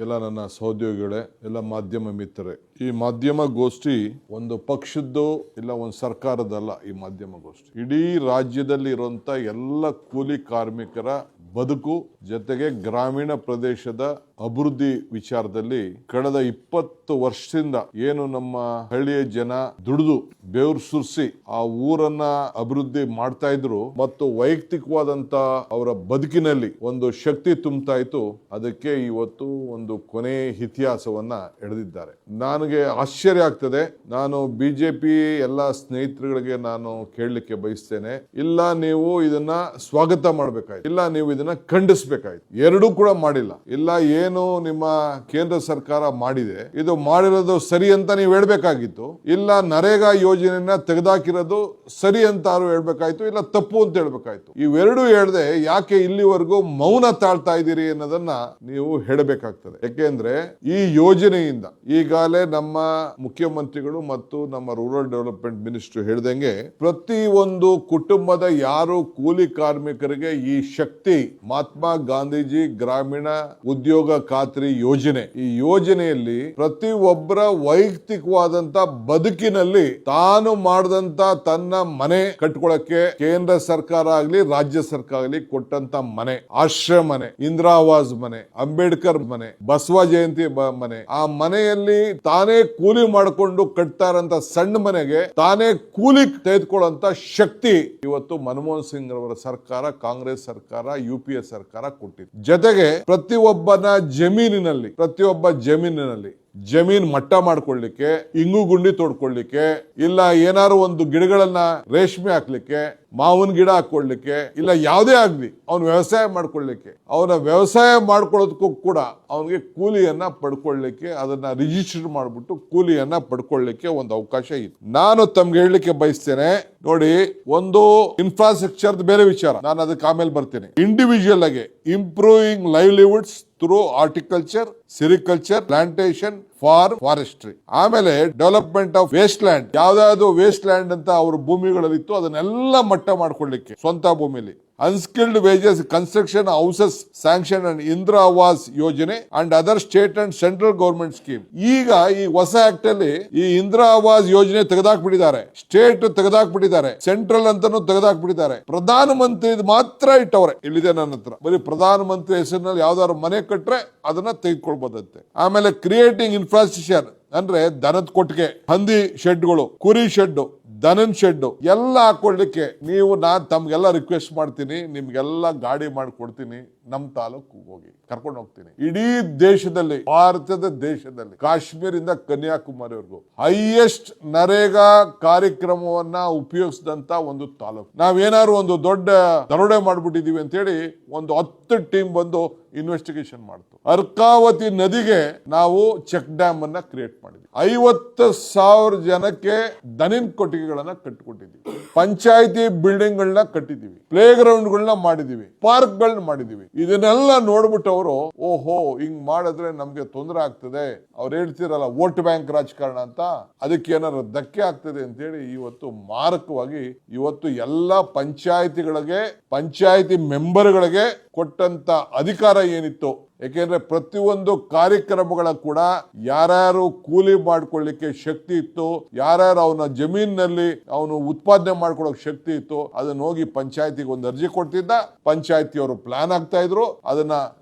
ಎಲ್ಲ ನನ್ನ ಸಹೋದ್ಯೋಗಿಗಳೇ, ಎಲ್ಲ ಮಾಧ್ಯಮ ಮಿತ್ರರೇ, ಈ ಮಾಧ್ಯಮ ಗೋಷ್ಠಿ ಒಂದು ಪಕ್ಷದ್ದು ಇಲ್ಲ ಒಂದು ಸರ್ಕಾರದಲ್ಲ. ಈ ಮಾಧ್ಯಮ ಗೋಷ್ಠಿ ಇಡೀ ರಾಜ್ಯದಲ್ಲಿ ಇರುವಂತ ಎಲ್ಲ ಕೂಲಿ ಕಾರ್ಮಿಕರ ಬದುಕು ಜೊತೆಗೆ ಗ್ರಾಮೀಣ ಪ್ರದೇಶದ ಅಭಿವೃದ್ಧಿ ವಿಚಾರದಲ್ಲಿ ಕಳೆದ 20 ವರ್ಷದಿಂದ ಏನು ನಮ್ಮ ಹಳ್ಳಿಯ ಜನ ದುಡಿದು ಬೆವರು ಸುರಿಸಿ ಆ ಊರನ್ನ ಅಭಿವೃದ್ಧಿ ಮಾಡ್ತಾ ಇದ್ರು ಮತ್ತು ವೈಯಕ್ತಿಕವಾದಂತ ಅವರ ಬದುಕಿನಲ್ಲಿ ಒಂದು ಶಕ್ತಿ ತುಂಬುತ್ತಾ ಇತ್ತು. ಅದಕ್ಕೆ ಇವತ್ತು ಒಂದು ಕೊನೆ ಇತಿಹಾಸವನ್ನ ಎಳೆದಿದ್ದಾರೆ. ನನಗೆ ಆಶ್ಚರ್ಯ ಆಗ್ತದೆ. ನಾನು ಬಿಜೆಪಿ ಎಲ್ಲ ಸ್ನೇಹಿತರುಗಳಿಗೆ ನಾನು ಕೇಳಲಿಕ್ಕೆ ಬಯಸ್ತೇನೆ, ಇಲ್ಲ ನೀವು ಇದನ್ನ ಸ್ವಾಗತ ಮಾಡಬೇಕಾಯ್ತು, ಇಲ್ಲ ನೀವು ಇದನ್ನ ಖಂಡಿಸಬೇಕಾಯ್ತು. ಎರಡೂ ಕೂಡ ಮಾಡಿಲ್ಲ. ಇಲ್ಲ ಏನು ನಿಮ್ಮ ಕೇಂದ್ರ ಸರ್ಕಾರ ಮಾಡಿದೆ ಇದು ಮಾಡಿರೋದು ಸರಿ ಅಂತ ನೀವು ಹೇಳ್ಬೇಕಾಗಿತ್ತು, ಇಲ್ಲ ನರೇಗಾ ಯೋಜನೆಯನ್ನ ತೆಗೆದಾಕಿರೋದು ಸರಿ ಅಂತ ಹೇಳ್ಬೇಕಾಯ್ತು, ಇಲ್ಲ ತಪ್ಪು ಅಂತ ಹೇಳ್ಬೇಕಾಯ್ತು. ಇವೆರಡೂ ಹೇಳ್ದೆ ಯಾಕೆ ಇಲ್ಲಿವರೆಗೂ ಮೌನ ತಾಳ್ತಾ ಇದ್ದೀರಿ ಅನ್ನೋದನ್ನ ನೀವು ಹೇಳಬೇಕಾಗ್ತದೆ. ಯಾಕೆಂದ್ರೆ ಈ ಯೋಜನೆಯಿಂದ ಈಗಾಗಲೇ ನಮ್ಮ ಮುಖ್ಯಮಂತ್ರಿಗಳು ಮತ್ತು ನಮ್ಮ ರೂರಲ್ ಡೆವಲಪ್ಮೆಂಟ್ ಮಿನಿಸ್ಟರ್ ಹೇಳ್ದಂಗೆ ಪ್ರತಿ ಒಂದು ಕುಟುಂಬದ ಯಾರು ಕೂಲಿ ಕಾರ್ಮಿಕರಿಗೆ ಈ ಶಕ್ತಿ ಮಹಾತ್ಮ ಗಾಂಧೀಜಿ ಗ್ರಾಮೀಣ ಉದ್ಯೋಗ ಖಾತ್ರಿ ಯೋಜನೆ, ಈ ಯೋಜನೆಯಲ್ಲಿ ಪ್ರತಿ ಒಬ್ಬರ ವೈಯಕ್ತಿಕವಾದಂತ ಬದುಕಿನಲ್ಲಿ ತಾನು ಮಾಡಿದಂತ ತನ್ನ ಮನೆ ಕಟ್ಕೊಳ್ಳಕ್ಕೆ ಕೇಂದ್ರ ಸರ್ಕಾರ ಆಗ್ಲಿ ರಾಜ್ಯ ಸರ್ಕಾರ ಆಗ್ಲಿ ಕೊಟ್ಟಂತ ಮನೆ, ಆಶ್ರಯ ಮನೆ, ಇಂದಿರಾ ಆವಾಸ್ ಮನೆ, ಅಂಬೇಡ್ಕರ್ ಮನೆ, ಬಸವ ಜಯಂತಿ ಮನೆ, ಆ ಮನೆಯಲ್ಲಿ ತಾನೇ ಕೂಲಿ ಮಾಡಿಕೊಂಡು ಕಟ್ತಾ ಇರೋಂತ ಸಣ್ಣ ಮನೆಗೆ ತಾನೇ ಕೂಲಿ ತೆಗೆದುಕೊಳ್ಳುವಂತ ಶಕ್ತಿ ಇವತ್ತು ಮನಮೋಹನ್ ಸಿಂಗ್ ಅವರ ಸರ್ಕಾರ, ಕಾಂಗ್ರೆಸ್ ಸರ್ಕಾರ, UPA ಸರ್ಕಾರ ಕೊಟ್ಟಿದೆ. ಜೊತೆಗೆ ಪ್ರತಿಯೊಬ್ಬನ ಜಮೀನಿನಲ್ಲಿ ಜಮೀನ್ ಮಟ್ಟ ಮಾಡ್ಕೊಳ್ಳಿಕ್ಕೆ, ಇಂಗು ಗುಂಡಿ ತೋಡ್ಕೊಳ್ಳಿಕ್ಕೆ, ಇಲ್ಲ ಏನಾರು ಒಂದು ಗಿಡಗಳನ್ನ ರೇಷ್ಮೆ ಹಾಕ್ಲಿಕ್ಕೆ, ಮಾವಿನ ಗಿಡ ಹಾಕೊಳ್ಳಿಕ್ಕೆ, ಇಲ್ಲ ಯಾವುದೇ ಆಗ್ಲಿ ಅವನು ವ್ಯವಸಾಯ ಮಾಡ್ಕೊಳ್ಳಿಕ್ಕೆ, ಅವನ ವ್ಯವಸಾಯ ಮಾಡ್ಕೊಳ್ಳೋದಕ್ಕೂ ಕೂಡ ಅವನಿಗೆ ಕೂಲಿಯನ್ನ ಪಡ್ಕೊಳ್ಳಿಕ್ಕೆ, ಅದನ್ನ ರಿಜಿಸ್ಟರ್ ಮಾಡ್ಬಿಟ್ಟು ಕೂಲಿಯನ್ನ ಪಡ್ಕೊಳ್ಳಿಕ್ಕೆ ಒಂದು ಅವಕಾಶ ಇದೆ. ನಾನು ತಮ್ಗೆ ಹೇಳಲಿಕ್ಕೆ ಬಯಸ್ತೇನೆ, ನೋಡಿ, ಒಂದು ಇನ್ಫ್ರಾಸ್ಟ್ರಕ್ಚರ್ ಬೇರೆ ವಿಚಾರ, ನಾನು ಅದಕ್ಕೆ ಆಮೇಲೆ ಬರ್ತೀನಿ. ಇಂಡಿವಿಜುವಲ್ ಆಗಿ improving livelihoods through horticulture, sericulture, plantation, forestry, ಆಮೇಲೆ ಡೆವಲಪ್ಮೆಂಟ್ ಆಫ್ ವೇಸ್ಟ್ ಲ್ಯಾಂಡ್, ಯಾವ್ದಾದ್ರು ವೇಸ್ಟ್ ಲ್ಯಾಂಡ್ ಅಂತ ಅವ್ರ ಭೂಮಿಗಳಲ್ಲಿತ್ತು ಅದನ್ನೆಲ್ಲ ಮಟ್ಟ ಮಾಡ್ಕೊಳ್ಳಿಕ್ಕೆ ಸ್ವಂತ ಭೂಮಿಲಿ, unskilled wages construction houses sanction and Indira Awas Yojana and other state and central government scheme. ಈಗ ಈ ಹೊಸ ಆಕ್ಟ್ ಅಲ್ಲಿ ಈ ಇಂದಿರಾ ಆವಾಸ್ ಯೋಜನೆ ತೆಗೆದಾಕ್ಬಿಟ್ಟಿದ್ದಾರೆ, ಸ್ಟೇಟ್ ತೆಗೆದಾಕ್ಬಿಟ್ಟಿದ್ದಾರೆ, ಸೆಂಟ್ರಲ್ ಅಂತಾನು ತೆಗೆದಾಕ್ಬಿಟ್ಟಿದ್ದಾರೆ. ಪ್ರಧಾನ ಮಂತ್ರಿ ಮಾತ್ರ ಇಟ್ಟವ್ರೆ. ಇಲ್ಲಿದೆ ನನ್ನ ಹತ್ರ, ಬರೀ ಪ್ರಧಾನ ಮಂತ್ರಿ ಹೆಸರಿನಲ್ಲಿ ಯಾವ್ದಾದ್ರು ಮನೆ ಕಟ್ರೆ ಅದನ್ನ ತೆಗೆದುಕೊಳ್ಬೋದಂತೆ. ಆಮೇಲೆ ಕ್ರಿಯೇಟಿಂಗ್ ಇನ್ಫ್ರಾಸ್ಟ್ರಕ್ಚರ್ ಅಂದ್ರೆ ದನದ ಕೊಟ್ಟಿಗೆ, ಹಂದಿ ಶೆಡ್ಗಳು, ಕುರಿ ಶೆಡ್, ದನನ್ ಶೆಡ್ ಎಲ್ಲ ಹಾಕೊಳ್ಳಿಕ್ಕೆ ನಾನು ತಮ್ಗೆಲ್ಲ ರಿಕ್ವೆಸ್ಟ್ ಮಾಡ್ತೀನಿ, ನಿಮ್ಗೆಲ್ಲ ಗಾಡಿ ಮಾಡಿಕೊಡ್ತೀನಿ, ನಮ್ ತಾಲೂಕು ಹೋಗಿ ಕರ್ಕೊಂಡು ಹೋಗ್ತೀನಿ. ಇಡೀ ದೇಶದಲ್ಲಿ, ಭಾರತದ ದೇಶದಲ್ಲಿ ಕಾಶ್ಮೀರಿಂದ ಕನ್ಯಾಕುಮಾರಿವರೆಗೂ ಹೈಯೆಸ್ಟ್ ನರೇಗಾ ಕಾರ್ಯಕ್ರಮವನ್ನ ಉಪಯೋಗಿಸಿದಂತ ಒಂದು ತಾಲೂಕು. ನಾವೇನಾದ್ರು ಒಂದು ದೊಡ್ಡ ದರೋಡೆ ಮಾಡ್ಬಿಟ್ಟಿದೀವಿ ಅಂತ ಹೇಳಿ ಒಂದು 10 ಟೀಮ್ ಬಂದು ಇನ್ವೆಸ್ಟಿಗೇಷನ್ ಮಾಡ್ತು. ಅರ್ಕಾವತಿ ನದಿಗೆ ನಾವು ಚೆಕ್ ಡ್ಯಾಮ್ ಅನ್ನ ಕ್ರಿಯೇಟ್ ಮಾಡಿದ್ವಿ. 50,000 ಜನಕ್ಕೆ ದನಿನ್ ಕೊಟ್ಟಿಗೆಗಳನ್ನ ಕಟ್ಟಿಕೊಟ್ಟಿದ್ವಿ, ಪಂಚಾಯತಿ ಬಿಲ್ಡಿಂಗ್ ಗಳನ್ನ ಕಟ್ಟಿದೀವಿ, ಪ್ಲೇ ಗ್ರೌಂಡ್ ಗಳನ್ನ ಮಾಡಿದೀವಿ, ಪಾರ್ಕ್ ಗಳನ್ನ ಮಾಡಿದೀವಿ. ಇದನ್ನೆಲ್ಲ ನೋಡ್ಬಿಟ್ಟು ಅವರು ಓಹೋ ಹಿಂಗ್ ಮಾಡಿದ್ರೆ ನಮ್ಗೆ ತೊಂದರೆ ಆಗ್ತದೆ, ಅವ್ರು ಹೇಳ್ತಿರಲ್ಲ ವೋಟ್ ಬ್ಯಾಂಕ್ ರಾಜಕಾರಣ ಅಂತ, ಅದಕ್ಕೆ ಏನಾದ್ರು ಧಕ್ಕೆ ಆಗ್ತದೆ ಅಂತ ಹೇಳಿ ಇವತ್ತು ಮಾರಕವಾಗಿ ಇವತ್ತು ಎಲ್ಲ ಪಂಚಾಯತಿಗಳಿಗೆ, ಪಂಚಾಯತಿ ಮೆಂಬರ್ಗಳಿಗೆ ಕೊಟ್ಟಂತ ಅಧಿಕಾರ ಏನಿತ್ತು, ಯಾಕೆಂದ್ರೆ ಪ್ರತಿಯೊಂದು ಕಾರ್ಯಕ್ರಮಗಳ ಕೂಡ ಯಾರ್ಯಾರು ಕೂಲಿ ಮಾಡ್ಕೊಳ್ಳಿಕ್ಕೆ ಶಕ್ತಿ ಇತ್ತು, ಯಾರ್ಯಾರು ಅವನ ಜಮೀನಿನಲ್ಲಿ ಅವನು ಉತ್ಪಾದನೆ ಮಾಡ್ಕೊಳ್ಳೋಕೆ ಶಕ್ತಿ ಇತ್ತು, ಅದನ್ನ ಹೋಗಿ ಪಂಚಾಯತಿಗೆ ಒಂದು ಅರ್ಜಿ ಕೊಡ್ತಿದ್ದ, ಪಂಚಾಯತಿಯವರು ಪ್ಲಾನ್ ಆಗ್ತಾ ಇದ್ರು, ಅದನ್ನ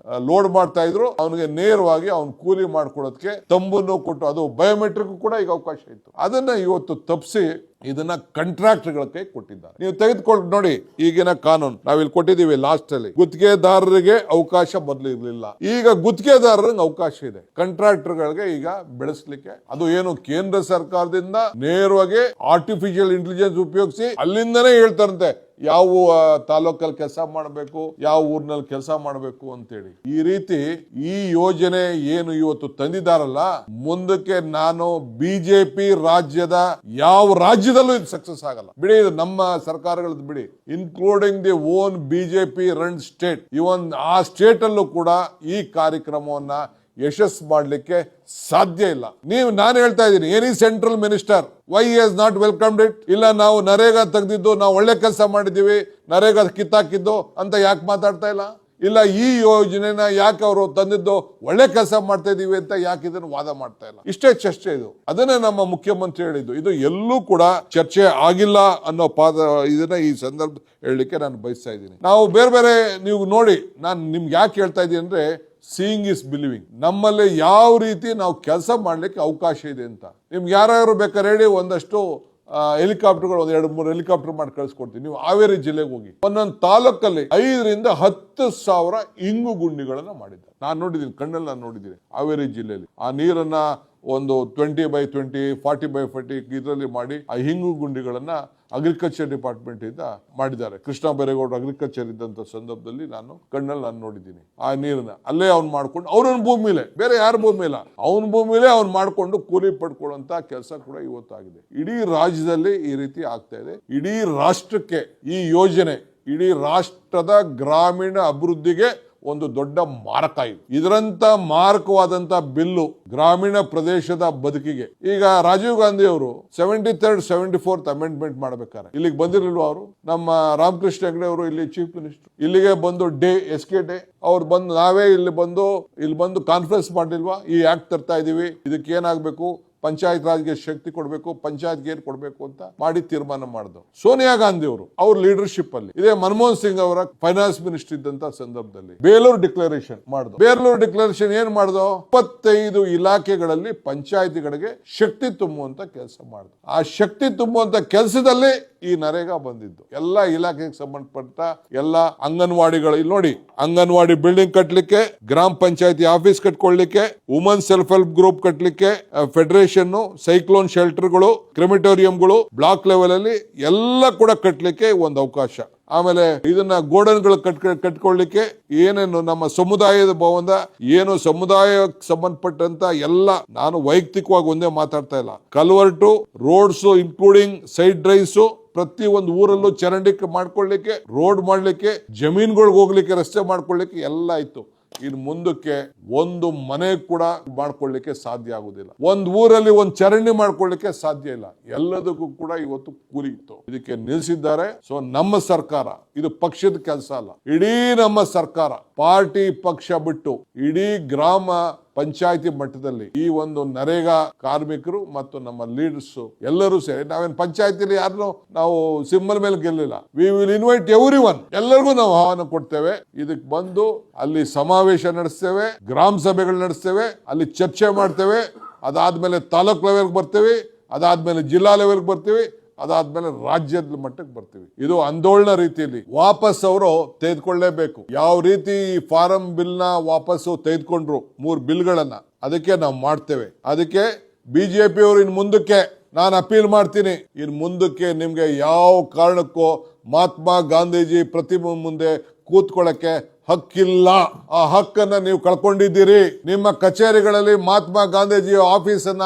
ಲೋಡ್ ಮಾಡ್ತಾ ಇದ್ರು, ಅವನಿಗೆ ನೇರವಾಗಿ ಅವನು ಕೂಲಿ ಮಾಡ್ಕೊಳ್ಳೋದಕ್ಕೆ ತಂಬನ್ನು ಕೊಟ್ಟು, ಅದು ಬಯೋಮೆಟ್ರಿಕ್ ಕೂಡ ಈಗ ಅವಕಾಶ ಇತ್ತು. ಅದನ್ನ ಇವತ್ತು ತಪ್ಪಿಸಿ ಇದನ್ನ ಕಾಂಟ್ರಾಕ್ಟರ್ಗಳ ಕೈ ಕೊಟ್ಟಿದ್ದಾರೆ. ನೀವು ತೆಗೆದುಕೊಂಡು ನೋಡಿ, ಈಗಿನ ಕಾನೂನು ನಾವಿಲ್ಲಿ ಕೊಟ್ಟಿದ್ದೀವಿ ಲಾಸ್ಟ್ ಅಲ್ಲಿ, ಗುತ್ತಿಗೆದಾರರಿಗೆ ಅವಕಾಶ ಮೊದಲು ಇರಲಿಲ್ಲ, ಈಗ ಗುತ್ತಿಗೆದಾರರಿಗೆ ಅವಕಾಶ ಇದೆ, ಕಾಂಟ್ರಾಕ್ಟರ್ಗಳಿಗೆ ಈಗ ಬೆಳೆಸಲಿಕ್ಕೆ. ಅದು ಏನು ಕೇಂದ್ರ ಸರ್ಕಾರದಿಂದ ನೇರವಾಗಿ ಆರ್ಟಿಫಿಷಿಯಲ್ ಇಂಟೆಲಿಜೆನ್ಸ್ ಉಪಯೋಗಿಸಿ ಅಲ್ಲಿಂದನೇ ಹೇಳ್ತಾರಂತೆ ಯಾವ ತಾಲೂಕಲ್ಲಿ ಕೆಲಸ ಮಾಡಬೇಕು, ಯಾವ ಊರಿನಲ್ಲಿ ಕೆಲಸ ಮಾಡಬೇಕು ಅಂತೇಳಿ. ಈ ರೀತಿ ಈ ಯೋಜನೆ ಏನು ಇವತ್ತು ತಂದಿದ್ದಾರಲ್ಲ, ಮುಂದಕ್ಕೆ ನಾನು ಬಿಜೆಪಿ ರಾಜ್ಯದ ಯಾವ ರಾಜ್ಯದಲ್ಲೂ ಇದು ಸಕ್ಸಸ್ ಆಗಲ್ಲ. ಬಿಡಿ, ಇದು ನಮ್ಮ ಸರ್ಕಾರಗಳದ್ದು ಬಿಡಿ, including the own BJP run state, even ಆ ಸ್ಟೇಟ್ ಅಲ್ಲೂ ಕೂಡ ಈ ಕಾರ್ಯಕ್ರಮವನ್ನ ಯಶಸ್ಸು ಮಾಡಲಿಕ್ಕೆ ಸಾಧ್ಯ ಇಲ್ಲ. ನಾನು ಹೇಳ್ತಾ ಇದ್ದೀನಿ, any central minister Y has not welcomed it? ಇಲ್ಲ ನಾವು ನರೇಗಾ ತೆಗೆದಿದ್ದು ನಾವು ಒಳ್ಳೆ ಕೆಲಸ ಮಾಡಿದೀವಿ, ನರೇಗಾ ಕಿತ್ತಾಕಿದ್ದು ಅಂತ ಯಾಕೆ ಮಾತಾಡ್ತಾ ಇಲ್ಲ? ಇಲ್ಲ ಈ ಯೋಜನೆನ ಯಾಕೆ ಅವರು ತಂದಿದ್ದು ಒಳ್ಳೆ ಕೆಲಸ ಮಾಡ್ತಾ ಇದೀವಿ ಅಂತ ಯಾಕೆ ಇದನ್ನು ವಾದ ಮಾಡ್ತಾ ಇಲ್ಲ. ಇಷ್ಟೇ ಚರ್ಚೆ ಇದು. ಅದನ್ನೇ ನಮ್ಮ ಮುಖ್ಯಮಂತ್ರಿ ಹೇಳಿದ್ದು. ಇದು ಎಲ್ಲೂ ಕೂಡ ಚರ್ಚೆ ಆಗಿಲ್ಲ ಅನ್ನೋ ಇದನ್ನ ಈ ಸಂದರ್ಭ ಹೇಳಲಿಕ್ಕೆ ನಾನು ಬಯಸ್ತಾ ಇದ್ದೀನಿ. ನಾವು ಬೇರೆ ಬೇರೆ ನೀವು ನೋಡಿ, ನಾನು ನಿಮ್ಗೆ ಯಾಕೆ ಹೇಳ್ತಾ ಇದ್ದೀನಿ ಅಂದ್ರೆ, ಸೀಯಿಂಗ್ ಇಸ್ ಬಿಲೀವಿಂಗ್. ನಮ್ಮಲ್ಲಿ ಯಾವ ರೀತಿ ನಾವು ಕೆಲಸ ಮಾಡ್ಲಿಕ್ಕೆ ಅವಕಾಶ ಇದೆ ಅಂತ ನಿಮ್ಗೆ ಯಾರು ಬೇಕಾದ್ರೆ ಹೇಳಿ. ಒಂದಷ್ಟು ಹೆಲಿಕಾಪ್ಟರ್ಗಳು, 2-3 ಹೆಲಿಕಾಪ್ಟರ್ ಮಾಡಿ ಕಳಿಸ್ಕೊಡ್ತೀವಿ. ನೀವು ಹಾವೇರಿ ಜಿಲ್ಲೆಗೆ ಹೋಗಿ, ಒಂದೊಂದು ತಾಲೂಕಲ್ಲಿ 5,000 to 10,000 ಇಂಗು ಗುಂಡಿಗಳನ್ನ ಮಾಡಿದ್ದಾರೆ. ನಾನು ನೋಡಿದ್ದೀನಿ, ಕಣ್ಣಲ್ಲಿ ನಾನು ನೋಡಿದ್ದೀನಿ. ಹಾವೇರಿ ಜಿಲ್ಲೆಯಲ್ಲಿ ಆ ನೀರನ್ನ ಒಂದು 20x20, 40x40 ಇದರಲ್ಲಿ ಮಾಡಿ ಆ ಹಿಂಗು ಗುಂಡಿಗಳನ್ನ ಅಗ್ರಿಕಲ್ಚರ್ ಡಿಪಾರ್ಟ್ಮೆಂಟ್ ಇಂದ ಮಾಡಿದ್ದಾರೆ. ಕೃಷ್ಣ ಬೈರೇಗೌಡರು ಅಗ್ರಿಕಲ್ಚರ್ ಇದ್ದಂತ ಸಂದರ್ಭದಲ್ಲಿ ನಾನು ಕಣ್ಣಲ್ಲಿ ನಾನು ನೋಡಿದ್ದೀನಿ. ಆ ನೀರನ್ನ ಅಲ್ಲೇ ಅವ್ನು ಮಾಡ್ಕೊಂಡು, ಅವ್ರನ್ನ ಭೂಮಿಲೇ, ಬೇರೆ ಯಾರ ಭೂಮಿ ಇಲ್ಲ, ಅವನ ಭೂಮಿಲೇ ಅವ್ನು ಮಾಡ್ಕೊಂಡು ಕೂಲಿ ಪಡ್ಕೊಳ್ಳುವಂತ ಕೆಲಸ ಕೂಡ ಇವತ್ತಾಗಿದೆ. ಇಡೀ ರಾಜ್ಯದಲ್ಲಿ ಈ ರೀತಿ ಆಗ್ತಾ ಇದೆ. ಇಡೀ ರಾಷ್ಟ್ರಕ್ಕೆ ಈ ಯೋಜನೆ, ಇಡೀ ರಾಷ್ಟ್ರದ ಗ್ರಾಮೀಣ ಅಭಿವೃದ್ಧಿಗೆ ಒಂದು ದೊಡ್ಡ ಮಾರಕ ಇದು. ಇದರಂತ ಮಾರಕವಾದಂತ ಬಿಲ್ಲು ಗ್ರಾಮೀಣ ಪ್ರದೇಶದ ಬದುಕಿಗೆ. ಈಗ ರಾಜೀವ್ ಗಾಂಧಿ ಅವರು 73rd 74th ಅಮೆಂಡ್ಮೆಂಟ್ ಮಾಡ್ಬೇಕಾರೆ ಇಲ್ಲಿಗೆ ಬಂದಿರಲಿಲ್ವ ಅವರು? ನಮ್ಮ ರಾಮಕೃಷ್ಣ ಹೆಗಡೆ ಅವರು ಇಲ್ಲಿ ಚೀಫ್ ಮಿನಿಸ್ಟರ್ ಇಲ್ಲಿಗೆ ಬಂದು SK ಡೇ ಅವ್ರು ಬಂದು, ನಾವೇ ಇಲ್ಲಿ ಬಂದು ಕಾನ್ಫರೆನ್ಸ್ ಮಾಡಿಲ್ವಾ? ಈ ಆಕ್ಟ್ ತರ್ತಾ ಇದೀವಿ, ಇದಕ್ಕೆ ಏನಾಗಬೇಕು, ಪಂಚಾಯತ್ ರಾಜ್ಗೆ ಶಕ್ತಿ ಕೊಡಬೇಕು, ಪಂಚಾಯತ್ ಏನ್ ಕೊಡಬೇಕು ಅಂತ ಮಾಡಿ ತೀರ್ಮಾನ ಮಾಡಿದ್ರು. ಸೋನಿಯಾ ಗಾಂಧಿ ಅವರು ಅವ್ರ ಲೀಡರ್ಶಿಪ್ ಅಲ್ಲಿ, ಇದೇ ಮನಮೋಹನ್ ಸಿಂಗ್ ಅವರ ಫೈನಾನ್ಸ್ ಮಿನಿಸ್ಟರ್ ಇದ್ದಂತ ಸಂದರ್ಭದಲ್ಲಿ ಬೇಲೂರು ಡಿಕ್ಲರೇಷನ್ ಮಾಡಿದ್ರು. ಬೇಲೂರು ಡಿಕ್ಲರೇಷನ್ ಏನ್ ಮಾಡಿದ್ರು? 25 ಇಲಾಖೆಗಳಲ್ಲಿ ಪಂಚಾಯತಿಗಳಿಗೆ ಶಕ್ತಿ ತುಂಬುವಂತ ಕೆಲಸ ಮಾಡಿದ್ರು. ಆ ಶಕ್ತಿ ತುಂಬುವಂತ ಕೆಲಸದಲ್ಲಿ ಈ ನರೇಗಾ ಬಂದಿದ್ದು. ಎಲ್ಲ ಇಲಾಖೆಗೆ ಸಂಬಂಧಪಟ್ಟ ಎಲ್ಲ ಅಂಗನವಾಡಿಗಳು, ಇಲ್ಲಿ ನೋಡಿ, ಅಂಗನವಾಡಿ ಬಿಲ್ಡಿಂಗ್ ಕಟ್ಟಲಿಕ್ಕೆ, ಗ್ರಾಮ ಪಂಚಾಯತಿ ಆಫೀಸ್ ಕಟ್ಕೊಳ್ಳಿಕ್ಕೆ, ವುಮನ್ ಸೆಲ್ಫ್ ಹೆಲ್ಪ್ ಗ್ರೂಪ್ ಕಟ್ಟಲಿಕ್ಕೆ, ಫೆಡರೇಷನ್, ಸೈಕ್ಲೋನ್ ಶೆಲ್ಟರ್ಗಳು, ಕ್ರಿಮಿಟೋರಿಯಂಗಳು, ಬ್ಲಾಕ್ ಲೆವೆಲ್ ಅಲ್ಲಿ ಎಲ್ಲ ಕೂಡ ಕಟ್ಟಲಿಕ್ಕೆ ಒಂದು ಅವಕಾಶ. ಆಮೇಲೆ ಇದನ್ನ ಗೋಡನ್ಗಳು ಕಟ್ಕೊಳ್ಳಿಕ್ಕೆ, ಏನೇನು ನಮ್ಮ ಸಮುದಾಯದ ಭವನ, ಏನು ಸಮುದಾಯಕ್ಕೆ ಸಂಬಂಧಪಟ್ಟಂತ ಎಲ್ಲ, ನಾನು ವೈಯಕ್ತಿಕವಾಗಿ ಒಂದೇ ಮಾತಾಡ್ತಾ ಇಲ್ಲ, ಕಲ್ವರ್ಟು, ರೋಡ್ಸ್ ಇನ್ಕ್ಲೂಡಿಂಗ್ ಸೈಡ್ ಡ್ರೈವ್ಸ್, ಪ್ರತಿ ಒಂದು ಊರಲ್ಲೂ ಚರಂಡಿ ಮಾಡ್ಕೊಳ್ಳಿಕ್ಕೆ, ರೋಡ್ ಮಾಡ್ಲಿಕ್ಕೆ, ಜಮೀನುಗಳಿಗೆ ಹೋಗ್ಲಿಕ್ಕೆ, ರಸ್ತೆ ಮಾಡ್ಕೊಳ್ಳಿಕ್ಕೆ ಎಲ್ಲ ಇತ್ತು. ಇನ್ನು ಮುಂದಕ್ಕೆ ಒಂದು ಮನೆ ಕೂಡ ಮಾಡ್ಕೊಳ್ಳಿಕ್ಕೆ ಸಾಧ್ಯ ಆಗುದಿಲ್ಲ. ಒಂದು ಊರಲ್ಲಿ ಒಂದು ಚರಂಡಿ ಮಾಡ್ಕೊಳ್ಳಿಕ್ಕೆ ಸಾಧ್ಯ ಇಲ್ಲ. ಎಲ್ಲದಕ್ಕೂ ಕೂಡ ಇವತ್ತು ಕೂಲಿ ಇತ್ತು. ಇದಕ್ಕೆ ನಿಲ್ಲಿಸಿದ್ದಾರೆ. ಸೊ ನಮ್ಮ ಸರ್ಕಾರ, ಇದು ಪಕ್ಷದ ಕೆಲಸ ಅಲ್ಲ, ಇಡೀ ನಮ್ಮ ಸರ್ಕಾರ, ಪಾರ್ಟಿ ಪಕ್ಷ ಬಿಟ್ಟು ಇಡೀ ಗ್ರಾಮ ಪಂಚಾಯತಿ ಮಟ್ಟದಲ್ಲಿ ಈ ಒಂದು ನರೇಗಾ ಕಾರ್ಮಿಕರು ಮತ್ತು ನಮ್ಮ ಲೀಡರ್ಸ್ ಎಲ್ಲರೂ ಸೇರಿ, ನಾವೇನು ಪಂಚಾಯತಿಲಿ ಯಾರನ್ನು ನಾವು ಸಿಂಬಲ್ ಮೇಲೆ ಗೆಲ್ಲಿಲ್ಲ. ವಿ ವಿಲ್ ಇನ್ವೈಟ್ ಎವ್ರಿವನ್, ಎಲ್ಲರಿಗೂ ನಾವು ಆಹ್ವಾನ ಕೊಡ್ತೇವೆ. ಇದಕ್ಕೆ ಬಂದು ಅಲ್ಲಿ ಸಮಾವೇಶ ನಡೆಸ್ತೇವೆ, ಗ್ರಾಮ ಸಭೆಗಳು ನಡೆಸ್ತೇವೆ, ಅಲ್ಲಿ ಚರ್ಚೆ ಮಾಡ್ತೇವೆ. ಅದಾದ್ಮೇಲೆ ತಾಲೂಕ್ ಲೆವೆಲ್ಗೆ ಬರ್ತೇವೆ, ಅದಾದ್ಮೇಲೆ ಜಿಲ್ಲಾ ಲೆವೆಲ್ಗೆ ಬರ್ತೀವಿ, ಅದಾದ್ಮೇಲೆ ರಾಜ್ಯದ ಮಟ್ಟಕ್ಕೆ ಬರ್ತೀವಿ. ಇದು ಆಂದೋಲನ ರೀತಿಯಲ್ಲಿ ವಾಪಸ್ ಅವರು ತೆಗೆದುಕೊಳ್ಳೇಬೇಕು. ಯಾವ ರೀತಿ ಈ ಫಾರಂ ಬಿಲ್ ನ ವಾಪಸ್ಸು ತೆಗೆದುಕೊಂಡ್ರು 3 ಬಿಲ್ಗಳನ್ನ, ಅದಕ್ಕೆ ನಾವು ಮಾಡ್ತೇವೆ. ಅದಕ್ಕೆ ಬಿಜೆಪಿ ಅವರು ಇನ್ ಮುಂದಕ್ಕೆ ನಾನು ಅಪೀಲ್ ಮಾಡ್ತೀನಿ, ಇನ್ ಮುಂದಕ್ಕೆ ನಿಮ್ಗೆ ಯಾವ ಕಾರಣಕ್ಕೂ ಮಹಾತ್ಮ ಗಾಂಧೀಜಿ ಪ್ರತಿಮೆ ಮುಂದೆ ಕೂತ್ಕೊಳ್ಳಕ್ಕೆ ಹಕ್ಕಿಲ್ಲ. ಆ ಹಕ್ಕನ್ನ ನೀವು ಕಳ್ಕೊಂಡಿದ್ದೀರಿ. ನಿಮ್ಮ ಕಚೇರಿಗಳಲ್ಲಿ ಮಹಾತ್ಮ ಗಾಂಧೀಜಿ ಆಫೀಸನ್ನ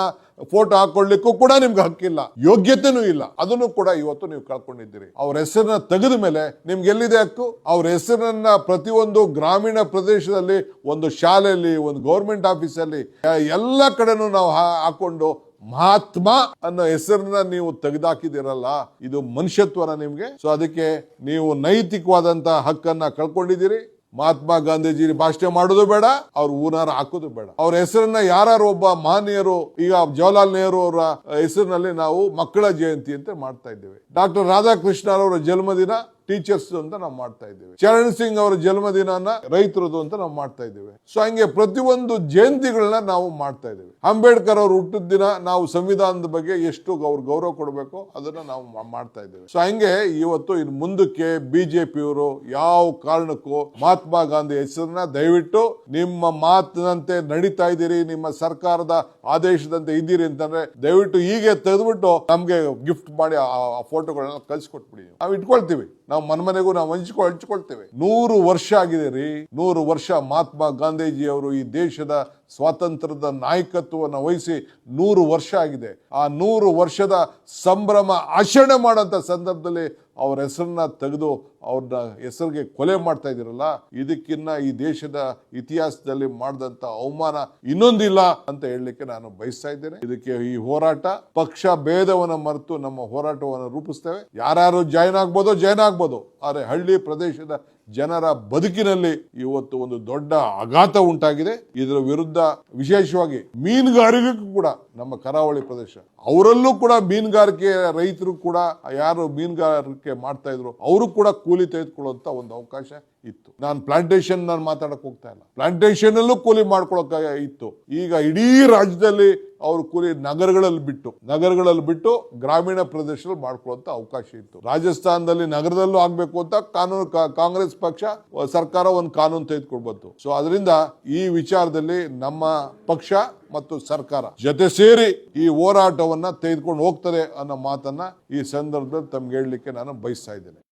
ಫೋಟೋ ಹಾಕೊಳ್ಳಿಕ್ಕೂ ಕೂಡ ನಿಮ್ಗೆ ಹಕ್ಕಿಲ್ಲ, ಯೋಗ್ಯತೆನೂ ಇಲ್ಲ. ಅದನ್ನು ಕೂಡ ಇವತ್ತು ನೀವು ಕಳ್ಕೊಂಡಿದ್ದೀರಿ. ಅವ್ರ ಹೆಸರನ್ನ ತೆಗೆದ ಮೇಲೆ ನಿಮ್ಗೆ ಎಲ್ಲಿದೆ ಹಕ್ಕು? ಅವ್ರ ಹೆಸರನ್ನ ಪ್ರತಿಯೊಂದು ಗ್ರಾಮೀಣ ಪ್ರದೇಶದಲ್ಲಿ, ಒಂದು ಶಾಲೆಯಲ್ಲಿ, ಒಂದು ಗೌರ್ಮೆಂಟ್ ಆಫೀಸಲ್ಲಿ, ಎಲ್ಲ ಕಡೆನೂ ನಾವು ಹಾಕೊಂಡು ಮಹಾತ್ಮ ಅನ್ನೋ ಹೆಸರನ್ನ ನೀವು ತೆಗೆದಾಕಿದಿರಲ್ಲ. ಇದು ಮನುಷ್ಯತ್ವನ ನಿಮ್ಗೆ? ಸೊ ಅದಕ್ಕೆ ನೀವು ನೈತಿಕವಾದಂತ ಹಕ್ಕನ್ನ ಕಳ್ಕೊಂಡಿದ್ದೀರಿ. ಮಹಾತ್ಮ ಗಾಂಧೀಜಿ ಭಾಷಣ ಮಾಡೋದು ಬೇಡ, ಅವ್ರ ಊನಾರ ಹಾಕೋದು ಬೇಡ. ಅವ್ರ ಹೆಸರನ್ನ ಯಾರು ಒಬ್ಬ ಮಹನೀಯರು, ಈಗ ಜವಾಹರ್ಲಾಲ್ ನೆಹರು ಅವರ ಹೆಸರಿನಲ್ಲಿ ನಾವು ಮಕ್ಕಳ ಜಯಂತಿ ಅಂತ ಮಾಡ್ತಾ ಇದ್ದೇವೆ. ಡಾಕ್ಟರ್ ರಾಧಾಕೃಷ್ಣ ಅವರ ಜನ್ಮದಿನ ಟೀಚರ್ಸ್ ಅಂತ ನಾವು ಮಾಡ್ತಾ ಇದ್ದೇವೆ. ಚರಣ್ ಸಿಂಗ್ ಅವರ ಜನ್ಮದಿನ ರೈತರದು ಅಂತ ನಾವು ಮಾಡ್ತಾ ಇದ್ದೇವೆ. ಸೊ ಹಂಗೆ ಪ್ರತಿಯೊಂದು ಜಯಂತಿಗಳನ್ನ ನಾವು ಮಾಡ್ತಾ ಇದ್ದೇವೆ. ಅಂಬೇಡ್ಕರ್ ಅವರು ಹುಟ್ಟಿದ ದಿನ ನಾವು ಸಂವಿಧಾನದ ಬಗ್ಗೆ ಎಷ್ಟು ಅವ್ರ ಗೌರವ ಕೊಡಬೇಕು ಅದನ್ನ ನಾವು ಮಾಡ್ತಾ ಇದ್ದೇವೆ. ಸೊ ಹಂಗೆ ಇವತ್ತು ಇನ್ನು ಮುಂದಕ್ಕೆ ಬಿಜೆಪಿಯವರು ಯಾವ ಕಾರಣಕ್ಕೂ ಮಹಾತ್ಮ ಗಾಂಧಿ ಹೆಸರನ್ನ ದಯವಿಟ್ಟು ನಿಮ್ಮ ಮಾತಿನಂತೆ ನಡೀತಾ ಇದ್ದೀರಿ, ನಿಮ್ಮ ಸರ್ಕಾರದ ಆದೇಶದಂತೆ ಇದ್ದೀರಿ ಅಂತಂದ್ರೆ ದಯವಿಟ್ಟು ಹೀಗೆ ತೆಗೆದ್ಬಿಟ್ಟು ನಮ್ಗೆ ಗಿಫ್ಟ್ ಮಾಡಿ ಆ ಫೋಟೋಗಳನ್ನ ಕಳ್ಸಿಕೊಟ್ಬಿಡಿ. ನಾವು ಇಟ್ಕೊಳ್ತೀವಿ, ನಾವು ಮನೆಗೂ ನಾವು ಹಂಚ್ಕೊಳ್ತೇವೆ. 100 ವರ್ಷ ಆಗಿದೆ ರೀ. 100 ವರ್ಷ ಮಹಾತ್ಮ ಗಾಂಧೀಜಿ ಅವರು ಈ ದೇಶದ ಸ್ವಾತಂತ್ರ್ಯದ ನಾಯಕತ್ವವನ್ನು ವಹಿಸಿ 100 ವರ್ಷ ಆಗಿದೆ. ಆ 100 ವರ್ಷದ ಸಂಭ್ರಮ ಆಚರಣೆ ಮಾಡೋಂಥ ಸಂದರ್ಭದಲ್ಲಿ ಅವ್ರ ಹೆಸರನ್ನ ತೆಗೆದು ಅವ್ರನ್ನ ಹೆಸರಿಗೆ ಕೊಲೆ ಮಾಡ್ತಾ ಇದ್ದೀರಲ್ಲ, ಇದಕ್ಕಿನ್ನ ಈ ದೇಶದ ಇತಿಹಾಸದಲ್ಲಿ ಮಾಡಿದಂತ ಅವಮಾನ ಇನ್ನೊಂದಿಲ್ಲ ಅಂತ ಹೇಳಲಿಕ್ಕೆ ನಾನು ಬಯಸ್ತಾ ಇದ್ದೇನೆ. ಇದಕ್ಕೆ ಈ ಹೋರಾಟ ಪಕ್ಷ ಭೇದವನ್ನು ಮರೆತು ನಮ್ಮ ಹೋರಾಟವನ್ನು ರೂಪಿಸ್ತೇವೆ. ಯಾರು ಜಾಯ್ನ್ ಆಗ್ಬೋದು, ಆದ್ರೆ ಹಳ್ಳಿ ಪ್ರದೇಶದ ಜನರ ಬದುಕಿನಲ್ಲಿ ಇವತ್ತು ಒಂದು ದೊಡ್ಡ ಆಘಾತ ಉಂಟಾಗಿದೆ. ಇದರ ವಿರುದ್ಧ ವಿಶೇಷವಾಗಿ ಮೀನುಗಾರಿಕೆಗೂ ಕೂಡ ನಮ್ಮ ಕರಾವಳಿ ಪ್ರದೇಶ ಅವರಲ್ಲೂ ಕೂಡ ಮೀನುಗಾರಿಕೆ ರೈತರು ಕೂಡ ಯಾರು ಮೀನುಗಾರಿಕೆ ಮಾಡ್ತಾ ಇದ್ರು ಅವರು ಕೂಡ ಕೂಲಿ ತೆಗೆದುಕೊಳ್ಳುವಂತ ಒಂದು ಅವಕಾಶ ಇತ್ತು. ನಾನು ಪ್ಲಾಂಟೇಶನ್ ಮಾತಾಡಕ್ ಹೋಗ್ತಾ ಇಲ್ಲ, ಪ್ಲಾಂಟೇಶನ್ ಅಲ್ಲೂ ಕೂಲಿ ಮಾಡ್ಕೊಳಕ ಇತ್ತು. ಈಗ ಇಡೀ ರಾಜ್ಯದಲ್ಲಿ ಅವರು ಕೂಲಿ ನಗರಗಳಲ್ಲಿ ಬಿಟ್ಟು ಗ್ರಾಮೀಣ ಪ್ರದೇಶದಲ್ಲಿ ಮಾಡ್ಕೊಳ್ಳುವಂತ ಅವಕಾಶ ಇತ್ತು. ರಾಜಸ್ಥಾನದಲ್ಲಿ ನಗರದಲ್ಲೂ ಆಗ್ಬೇಕು ಅಂತ ಕಾಂಗ್ರೆಸ್ ಪಕ್ಷ ಸರ್ಕಾರ ಒಂದು ಕಾನೂನು ತೆಗೆದುಕೊಳ್ಬಂತು. ಸೊ ಅದರಿಂದ ಈ ವಿಚಾರದಲ್ಲಿ ನಮ್ಮ ಪಕ್ಷ ಮತ್ತು ಸರ್ಕಾರ ಜೊತೆ ಸೇರಿ ಈ ಹೋರಾಟವನ್ನ ತೆಗೆದುಕೊಂಡು ಹೋಗ್ತದೆ ಅನ್ನೋ ಮಾತನ್ನ ಈ ಸಂದರ್ಭದಲ್ಲಿ ತಮ್ಗೆ ಹೇಳಲಿಕ್ಕೆ ನಾನು ಬಯಸ್ತಾ ಇದ್ದೇನೆ.